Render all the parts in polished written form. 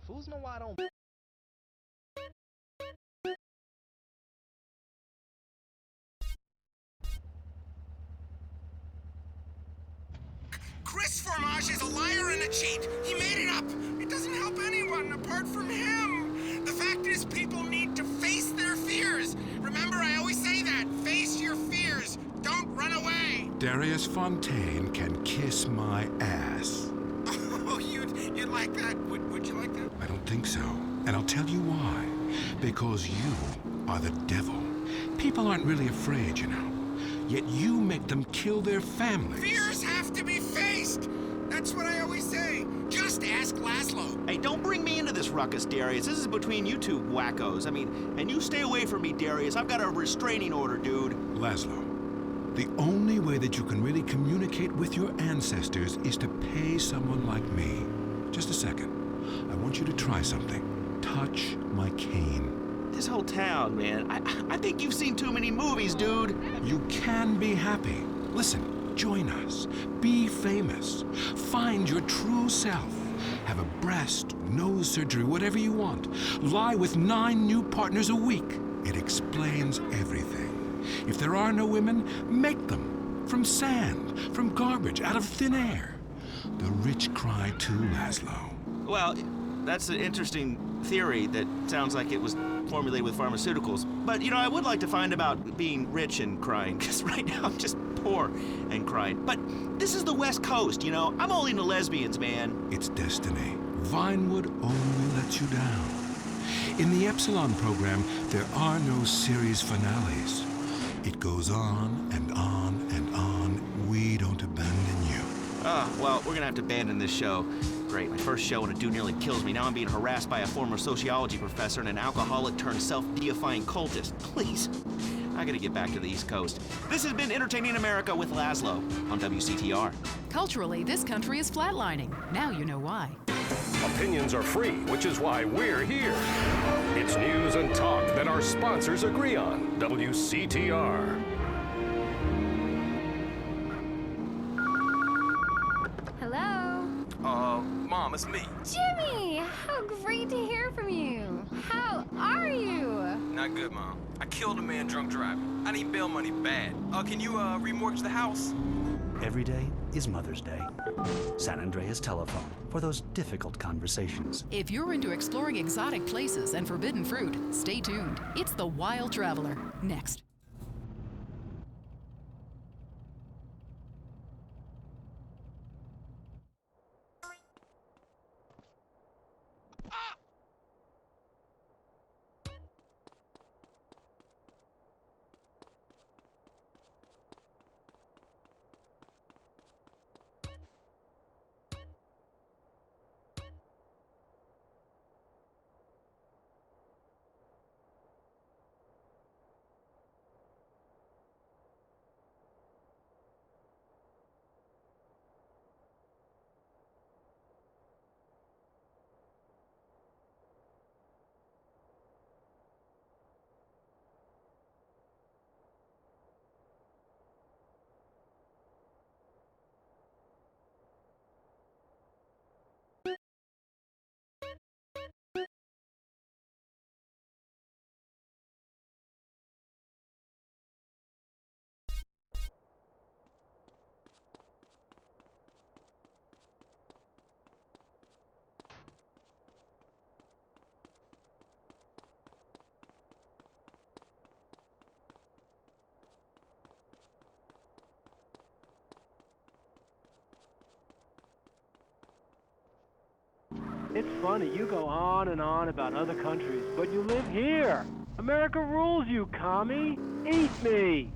Fools know why I don't. Chris Formage is a liar and a cheat. He made it up. It doesn't help anyone apart from him. The fact is, people need to face their fears. Remember, I always say that. Face your fears. Don't run away. Darius Fontaine can kiss my ass. Oh, you'd like that? Would you like that? I don't think so. And I'll tell you why. Because you are the devil. People aren't really afraid, you know. Yet you make them kill their families. Fears have to be faced. That's what I always say. Just ask Laszlo. Hey, don't bring me into this ruckus, Darius. This is between you two wackos. I mean, and you stay away from me, Darius. I've got a restraining order, dude. Laszlo, the only way that you can really communicate with your ancestors is to pay someone like me. Just a second. I want you to try something. Touch my cane. This whole town, man. I think you've seen too many movies, dude. You can be happy. Listen, join us. Be famous. Find your true self. Have a breast, nose surgery, whatever you want. Lie with 9 new partners a week. It explains everything. If there are no women, make them. From sand, from garbage, out of thin air. The rich cry too, Laszlo. Well, that's an interesting theory that sounds like it was formulated with pharmaceuticals. But, you know, I would like to find about being rich and crying, because right now I'm just poor and crying. But this is the West Coast, you know? I'm only into lesbians, man. It's destiny. Vinewood only lets you down. In the Epsilon program, there are no series finales. It goes on and on and on. We don't abandon you. Well, we're gonna have to abandon this show. Great, my first show and a dude nearly kills me. Now I'm being harassed by a former sociology professor and an alcoholic turned self-deifying cultist. Please, I gotta get back to the East Coast. This has been Entertaining America with Laszlo on WCTR. Culturally, this country is flatlining. Now you know why. Opinions are free, which is why we're here. It's news and talk that our sponsors agree on. WCTR. Hello? Mom, it's me. Jimmy! How great to hear from you. How are you? Not good, Mom. I killed a man drunk driving. I need bail money bad. Can you, remortgage the house? Every day is Mother's Day. San Andreas Telephone for those difficult conversations. If you're into exploring exotic places and forbidden fruit, stay tuned. It's The Wild Traveler. Next. It's funny, you go on and on about other countries, but you live here. America rules, you commie. Eat me.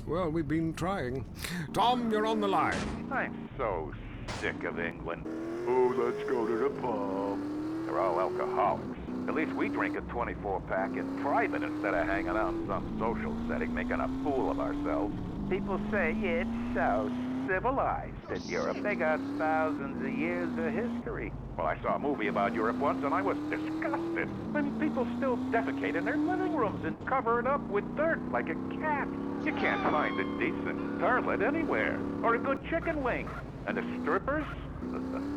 Well, we've been trying. Tom, you're on the line. I'm so sick of England. Oh, let's go to the pub. They're all alcoholics. At least we drink a 24-pack in private instead of hanging out in some social setting making a fool of ourselves. People say it's so civilized in Europe. They got thousands of years of history. Well, I saw a movie about Europe once and I was disgusted. I mean, people still defecate in their living rooms and cover it up with dirt like a cat. You can't find a decent toilet anywhere, or a good chicken wing. And the strippers?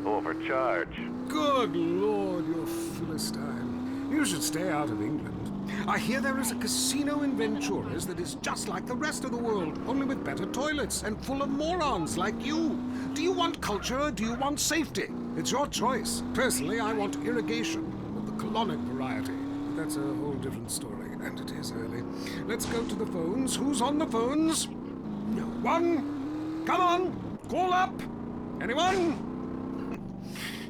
Overcharge. Good Lord, you Philistine. You should stay out of England. I hear there is a casino in Ventura's that is just like the rest of the world, only with better toilets and full of morons like you. Do you want culture or do you want safety? It's your choice. Personally, I want irrigation of the colonic variety. But that's a whole different story, and it is early. Let's go to the phones. Who's on the phones? No one. Come on, call up. Anyone?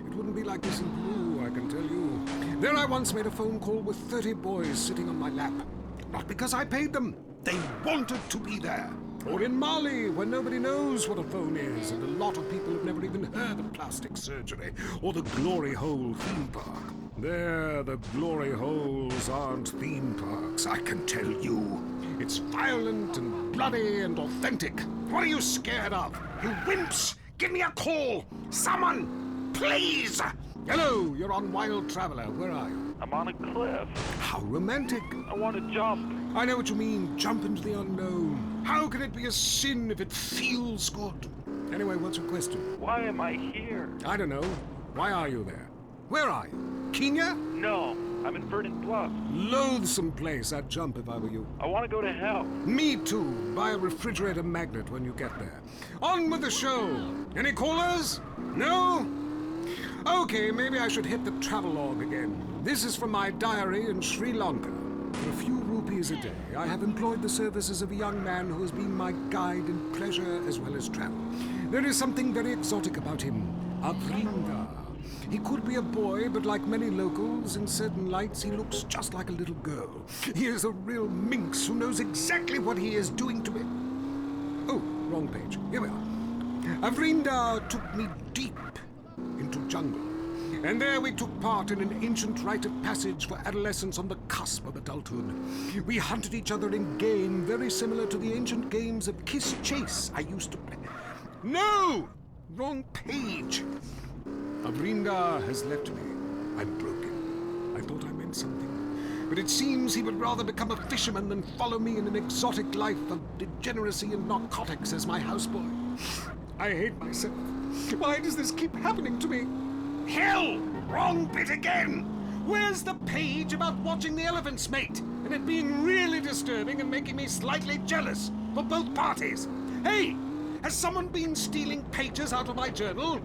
It wouldn't be like this in Peru, I can tell you. There I once made a phone call with 30 boys sitting on my lap. Not because I paid them. They wanted to be there. Or in Mali, where nobody knows what a phone is, and a lot of people have never even heard of plastic surgery, or the Glory Hole theme park. There, the Glory Holes aren't theme parks, I can tell you. It's violent and bloody and authentic. What are you scared of? You wimps! Give me a call! Someone! Please! Hello, you're on Wild Traveler. Where are you? I'm on a cliff. How romantic. I want to jump. I know what you mean. Jump into the unknown. How can it be a sin if it feels good? Anyway, what's your question? Why am I here? I don't know. Why are you there? Where are you? Kenya? No, I'm in Verdant Bluff. Loathsome place. I'd jump if I were you. I want to go to hell. Me too. Buy a refrigerator magnet when you get there. On with the show. Any callers? No? Okay, maybe I should hit the travelogue again. This is from my diary in Sri Lanka. For a few rupees a day, I have employed the services of a young man who has been my guide in pleasure as well as travel. There is something very exotic about him. Avrinda. He could be a boy, but like many locals, in certain lights he looks just like a little girl. He is a real minx who knows exactly what he is doing to me. Oh, wrong page. Here we are. Avrinda took me deep into jungle. And there we took part in an ancient rite of passage for adolescents on the cusp of adulthood. We hunted each other in game very similar to the ancient games of Kiss Chase I used to play. No! Wrong page. Avrinda has left me. I'm broken. I thought I meant something. But it seems he would rather become a fisherman than follow me in an exotic life of degeneracy and narcotics as my houseboy. I hate myself. Why does this keep happening to me? Hell! Wrong bit again! Where's the page about watching the elephants mate? And it being really disturbing and making me slightly jealous for both parties. Hey! Has someone been stealing pages out of my journal?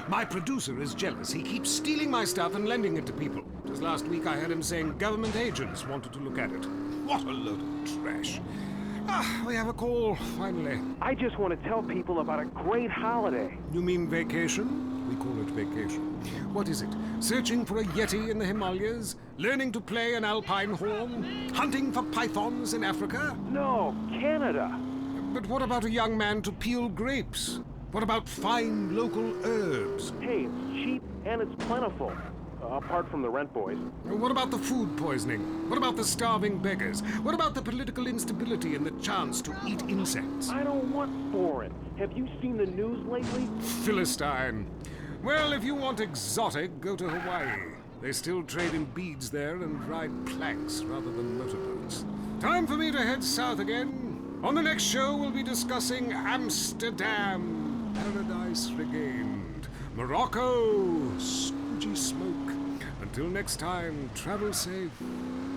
My producer is jealous. He keeps stealing my stuff and lending it to people. Just last week I heard him saying government agents wanted to look at it. What a load of trash. We have a call, finally. I just want to tell people about a great holiday. You mean vacation? We call it vacation. What is it? Searching for a yeti in the Himalayas? Learning to play an alpine horn? Hunting for pythons in Africa? No, Canada. But what about a young man to peel grapes? What about fine local herbs? Hey, it's cheap and it's plentiful. Apart from the rent boys. What about the food poisoning? What about the starving beggars? What about the political instability and the chance to eat insects? I don't want foreign. Have you seen the news lately? Philistine. Well, if you want exotic, go to Hawaii. They still trade in beads there and ride planks rather than motorboats. Time for me to head south again. On the next show, we'll be discussing Amsterdam, Paradise Regained, Morocco, Squidgy Smoke. Until next time, travel safe.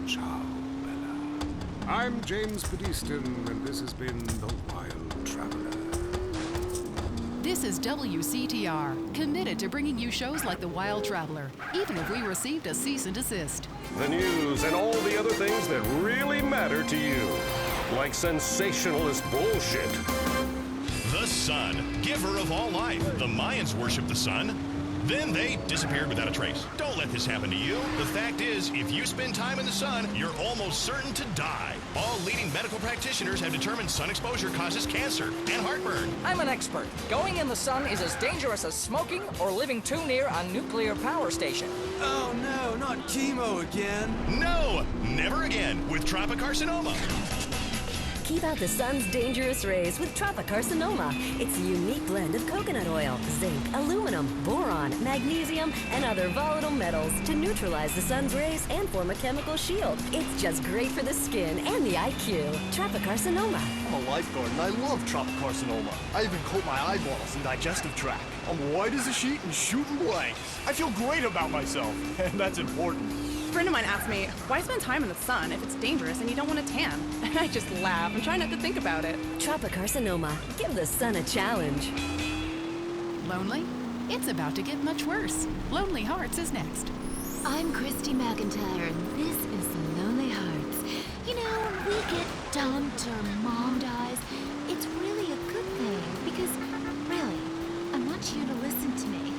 Ciao, Bella. I'm James Pediston, and this has been The Wild Traveler. This is WCTR, committed to bringing you shows like The Wild Traveler, even if we received a cease and desist. The news and all the other things that really matter to you. Like sensationalist bullshit. The sun, giver of all life. The Mayans worshiped the sun. Then they disappeared without a trace. Don't let this happen to you. The fact is, if you spend time in the sun, you're almost certain to die. All leading medical practitioners have determined sun exposure causes cancer and heartburn. I'm an expert. Going in the sun is as dangerous as smoking or living too near a nuclear power station. Oh no, not chemo again. No, never again with tropicarcinoma. Keep out the sun's dangerous rays with tropicarcinoma. It's a unique blend of coconut oil, zinc, aluminum, boron, magnesium, and other volatile metals to neutralize the sun's rays and form a chemical shield. It's just great for the skin and the IQ. Tropicarcinoma. I'm a lifeguard and I love tropicarcinoma. I even coat my eyeballs and digestive tract. I'm white as a sheet and shooting blanks. I feel great about myself, and that's important. A friend of mine asked me, why spend time in the sun if it's dangerous and you don't want to tan? And I just laugh and try not to think about it. Tropicarcinoma. Give the sun a challenge. Lonely? It's about to get much worse. Lonely Hearts is next. I'm Christy McIntyre, and this is The Lonely Hearts. You know, when we get dumped or mom dies, it's really a good thing, because, really, I want you to listen to me.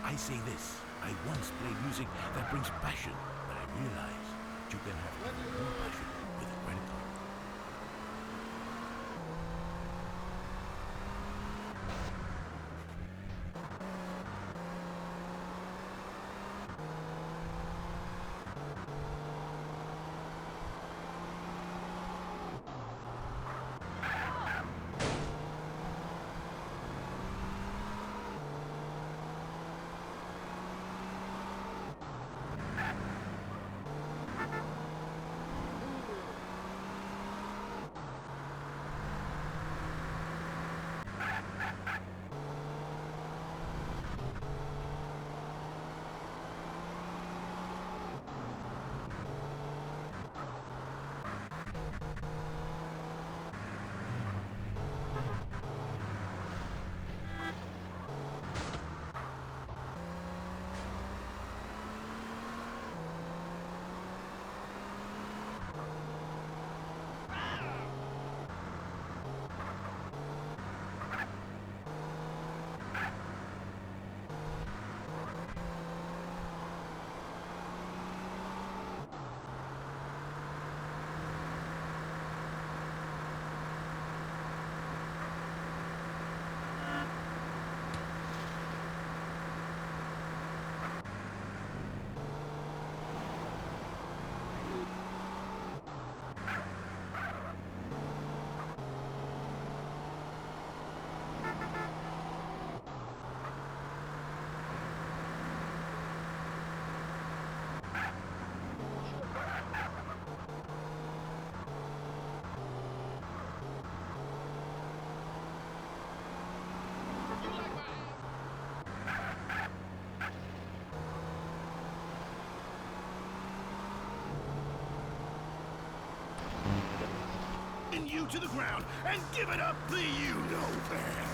I say this. I once played music that brings passion, but I realize you can have even more passion with a credit card. to the ground and give it up the you-know-where.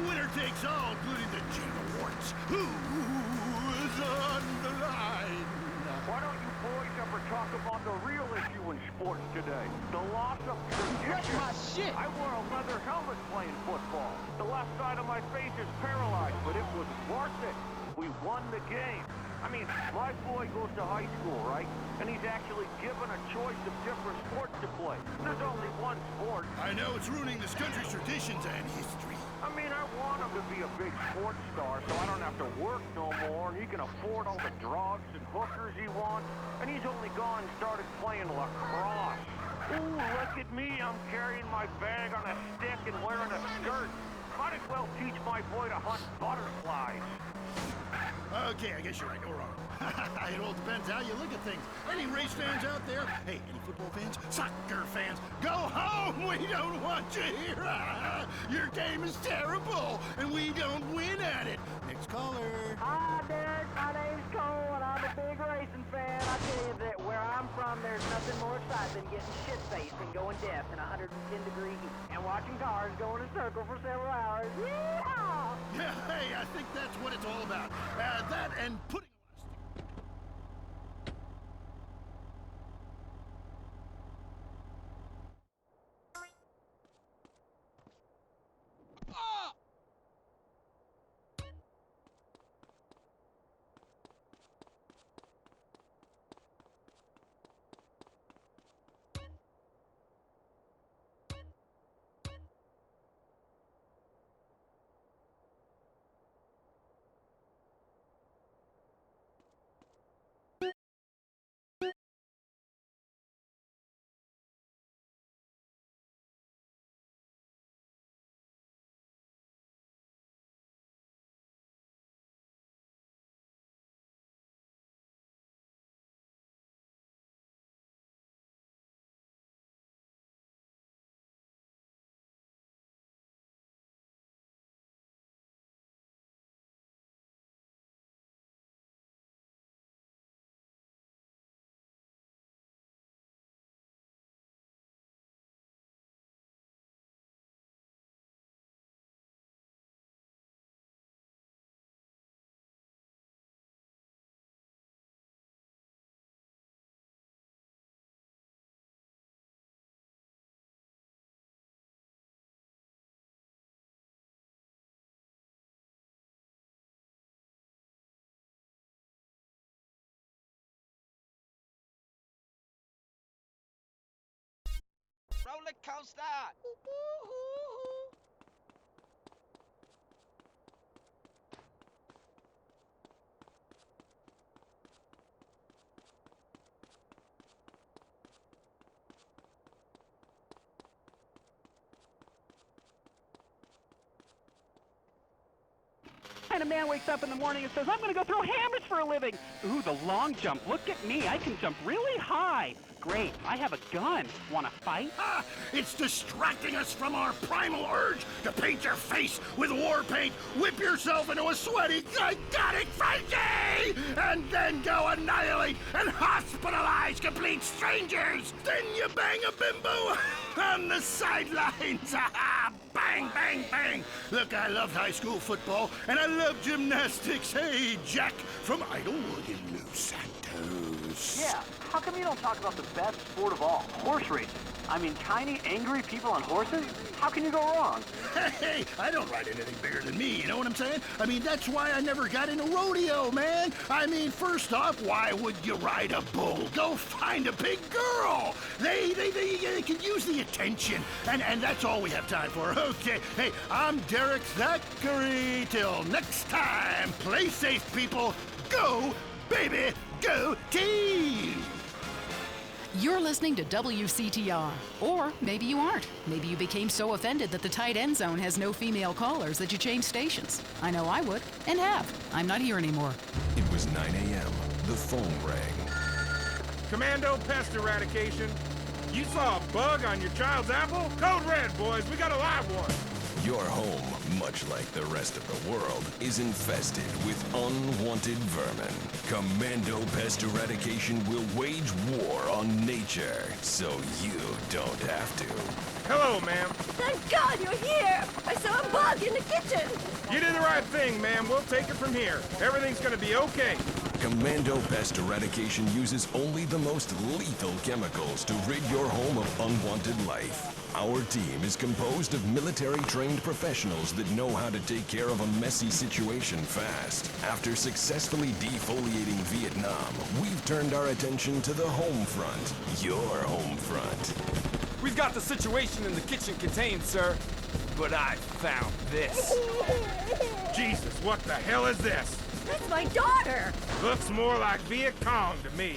Winner takes all, including the General Warts. Who is on the line? Why don't you boys ever talk about the real issue in sports today? The loss of tradition. That's my shit. I wore a leather helmet playing football. The left side of my face is paralyzed, but it was worth it. We won the game. I mean, my boy goes to high school, right? And he's actually given a choice of different sports to play. There's only one sport. I know it's ruining this country's traditions and history. I mean, I want him to be a big sports star so I don't have to work no more, and he can afford all the drugs and hookers he wants, and he's only gone and started playing lacrosse. Ooh, look at me, I'm carrying my bag on a stick and wearing a skirt. Might as well teach my boy to hunt butterflies. Okay, I guess you're right, or wrong. It all depends how you look at things. Any race fans out there? Hey, any football fans? Soccer fans? Go home! We don't want you here! Your game is terrible, and we don't win at it. Next caller. Hi, Derek. My name's Cole, and I'm a big racing fan. I tell you that where I'm from, there's nothing more exciting than getting shit-faced and going deaf in 110-degree heat and watching cars go in a circle for several hours. Yeehaw! Yeah, hey, I think that's what it's all about. That and putting... Roller coaster! And a man wakes up in the morning and says, I'm going to go throw hammers for a living. Ooh, the long jump. Look at me. I can jump really high. Great. I have a gun. Want to fight? Ah, it's distracting us from our primal urge to paint your face with war paint, whip yourself into a sweaty, psychotic frenzy, and then go annihilate and hospitalize complete strangers. Then you bang a bimbo on the sidelines. Bang, bang, bang. Look, I loved high school football, and I love gymnastics. Hey, Jack from Idlewood in Los Santos. Yeah. How come you don't talk about the best sport of all, horse racing? I mean, tiny, angry people on horses? How can you go wrong? Hey, I don't ride anything bigger than me, you know what I'm saying? I mean, that's why I never got into rodeo, man. I mean, first off, why would you ride a bull? Go find a big girl. They can use the attention, and that's all we have time for. Okay, hey, I'm Derek Zachary. Till next time, play safe, people. Go, baby, go team! You're listening to WCTR. Or maybe you aren't. Maybe you became so offended that the tight end zone has no female callers that you changed stations. I know I would, and have. I'm not here anymore. It was 9 a.m. The phone rang. Commando pest eradication. You saw a bug on your child's apple? Code red, boys. We got a live one. Your home, much like the rest of the world, is infested with unwanted vermin. Commando Pest Eradication will wage war on nature, so you don't have to. Hello, ma'am. Thank God you're here! I saw a bug in the kitchen! You did the right thing, ma'am. We'll take it from here. Everything's gonna be okay. Commando Pest Eradication uses only the most lethal chemicals to rid your home of unwanted life. Our team is composed of military-trained professionals that know how to take care of a messy situation fast. After successfully defoliating Vietnam, we've turned our attention to the home front, your home front. We've got the situation in the kitchen contained, sir. But I found this. Jesus, what the hell is this? That's my daughter! Looks more like Viet Cong to me.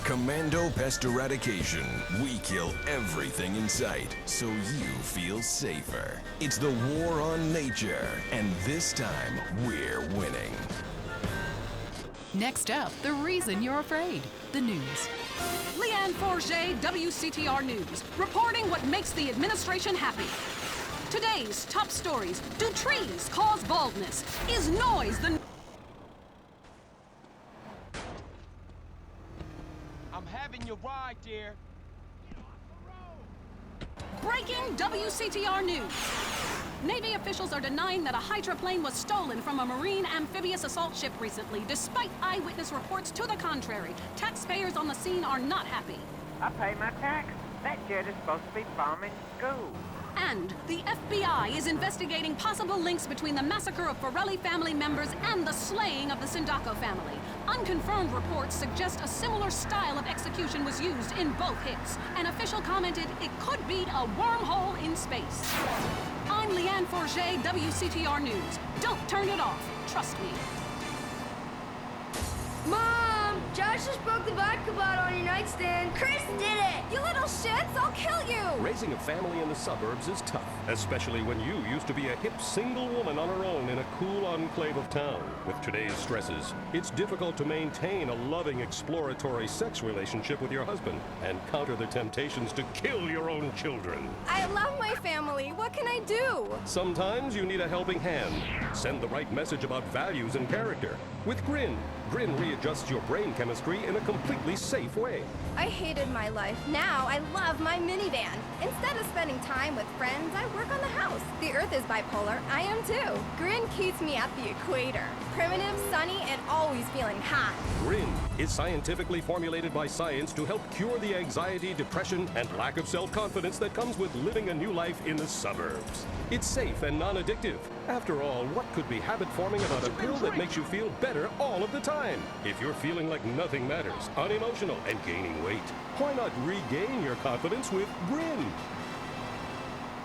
Commando Pest Eradication. We kill everything in sight, so you feel safer. It's the war on nature, and this time, we're winning. Next up, the reason you're afraid. The news. Leanne Forget, WCTR News, reporting what makes the administration happy. Today's top stories. Do trees cause baldness? Is noise the... I'm having you ride, dear. Breaking WCTR News. Navy officials are denying that a hydroplane was stolen from a Marine amphibious assault ship recently, despite eyewitness reports to the contrary. Taxpayers on the scene are not happy. I pay my tax. That jet is supposed to be bombing schools. And the FBI is investigating possible links between the massacre of Forelli family members and the slaying of the Sindaco family. Unconfirmed reports suggest a similar style of execution was used in both hits. An official commented it could be a wormhole in space. I'm Leanne Forget, WCTR News. Don't turn it off. Trust me. Mom! Josh just broke the vodka bottle on your nightstand. Chris did it! You little shits! I'll kill you! Raising a family in the suburbs is tough, especially when you used to be a hip single woman on her own in a cool enclave of town. With today's stresses, it's difficult to maintain a loving, exploratory sex relationship with your husband and counter the temptations to kill your own children. I love my family. What can I do? Sometimes you need a helping hand. Send the right message about values and character. With Grin, Grin readjusts your brain chemistry in a completely safe way. I hated my life. Now I love my minivan. Instead of spending time with friends, I work on the house. The Earth is bipolar. I am too. Grin keeps me at the equator. Primitive, sunny, and always feeling hot. Grin is scientifically formulated by science to help cure the anxiety, depression, and lack of self-confidence that comes with living a new life in the suburbs. It's safe and non-addictive. After all, what could be habit-forming about a pill that makes you feel better all of the time? If you're feeling like nothing matters, unemotional, and gaining weight, why not regain your confidence with Grin?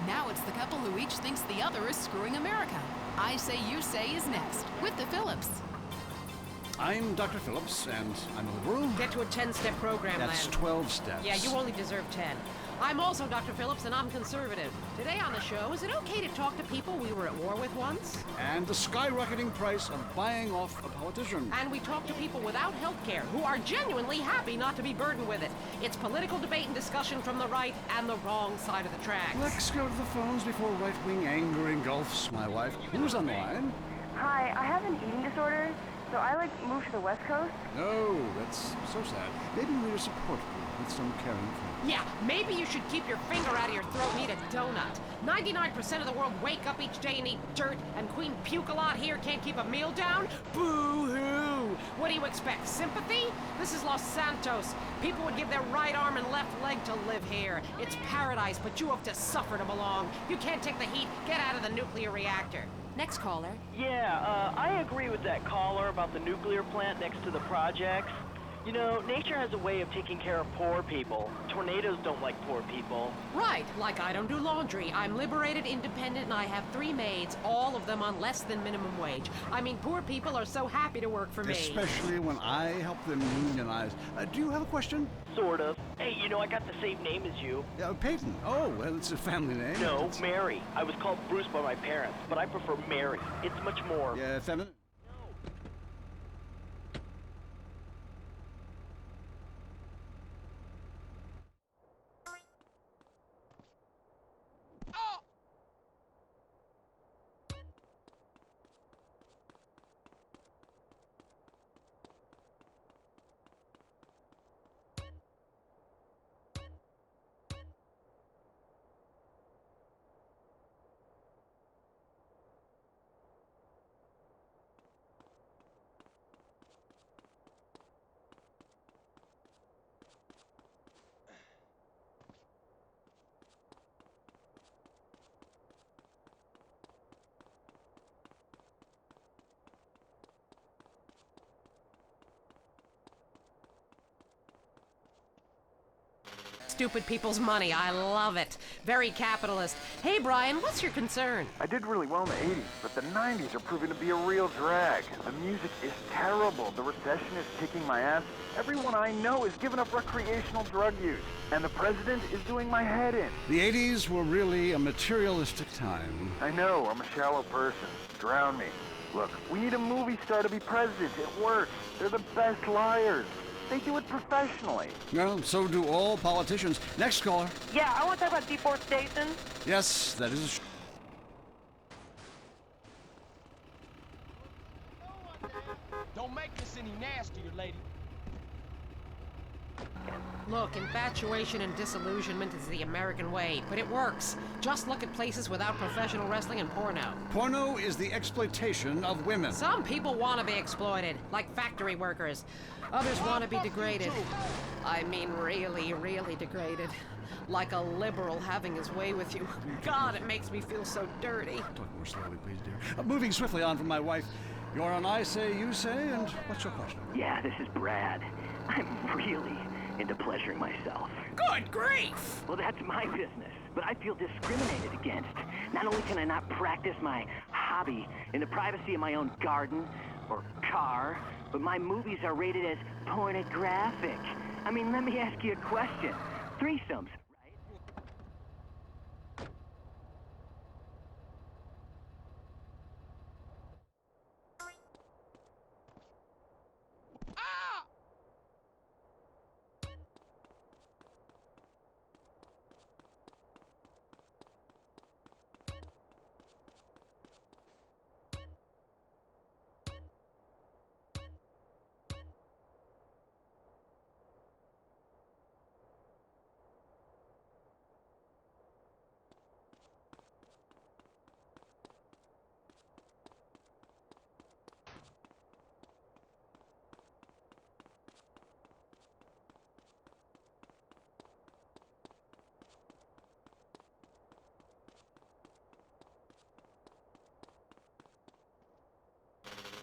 Now it's the couple who each thinks the other is screwing America. I Say You Say is next, with the Phillips. I'm Dr. Phillips, and I'm a liberal. Get to a 10-step program, That's Len. 12 steps. Yeah, you only deserve 10. I'm also Dr. Phillips, and I'm conservative. Today on the show, is it okay to talk to people we were at war with once? And the skyrocketing price of buying off a politician. And we talk to people without health care who are genuinely happy not to be burdened with it. It's political debate and discussion from the right and the wrong side of the tracks. Let's go to the phones before right-wing anger engulfs my life. Who's on the line? Hi, I have an eating disorder, so I moved to the West Coast. No, that's so sad. Maybe we need a support group with some caring friends. Yeah, maybe you should keep your finger out of your throat and eat a donut. 99% of the world wake up each day and eat dirt, and Queen Puke a lot here can't keep a meal down? Boo-hoo! What do you expect, sympathy? This is Los Santos. People would give their right arm and left leg to live here. It's paradise, but you have to suffer to belong. You can't take the heat. Get out of the nuclear reactor. Next caller. Yeah, I agree with that caller about the nuclear plant next to the projects. You know, nature has a way of taking care of poor people. Tornadoes don't like poor people. Right, like I don't do laundry. I'm liberated, independent, and I have 3 maids, all of them on less than minimum wage. I mean, poor people are so happy to work for me. Especially when I help them unionize. Do you have a question? Sort of. Hey, you know, I got the same name as you. Peyton. Oh, well, it's a family name. No, Mary. I was called Bruce by my parents, but I prefer Mary. It's much more... Yeah, feminine? stupid people's money. I love it. Very capitalist. Hey, Brian, what's your concern? I did really well in the 80s, but the 90s are proving to be a real drag. The music is terrible. The recession is kicking my ass. Everyone I know is giving up recreational drug use. And the president is doing my head in. The 80s were really a materialistic time. I know, I'm a shallow person. Drown me. Look, we need a movie star to be president. It works. They're the best liars. They do it professionally. Well, so do all politicians. Next caller. Yeah, I want to talk about deforestation. Yes, that is Don't make this any nastier, lady. Look, infatuation and disillusionment is the American way, but it works. Just look at places without professional wrestling and porno. Porno is the exploitation of women. Some people want to be exploited, like factory workers. Others want to be degraded. I mean really, really degraded. Like a liberal having his way with you. God, it makes me feel so dirty. Talk more slowly, please, dear. Moving swiftly on from my wife. You're on I Say, You Say, and what's your question? Yeah, this is Brad. I'm really into pleasuring myself. Good grief! Well, that's my business, but I feel discriminated against. Not only can I not practice my hobby in the privacy of my own garden or car, but my movies are rated as pornographic. I mean, let me ask you a question. Threesomes,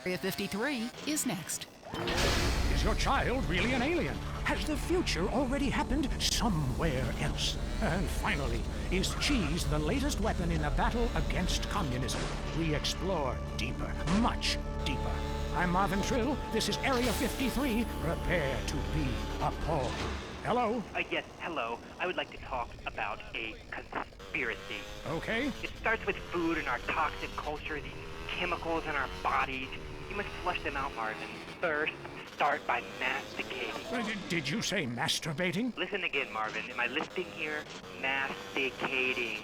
Area 53 is next. Is your child really an alien? Has the future already happened somewhere else? And finally, is cheese the latest weapon in the battle against communism? We explore deeper, much deeper. I'm Marvin Trill. This is Area 53. Prepare to be appalled. Hello? Yes, hello. I would like to talk about a conspiracy. Okay. It starts with food and our toxic culture, these chemicals in our bodies. You must flush them out, Marvin. First, start by masticating. Did you say masturbating? Listen again, Marvin. Am I listening here? Masticating.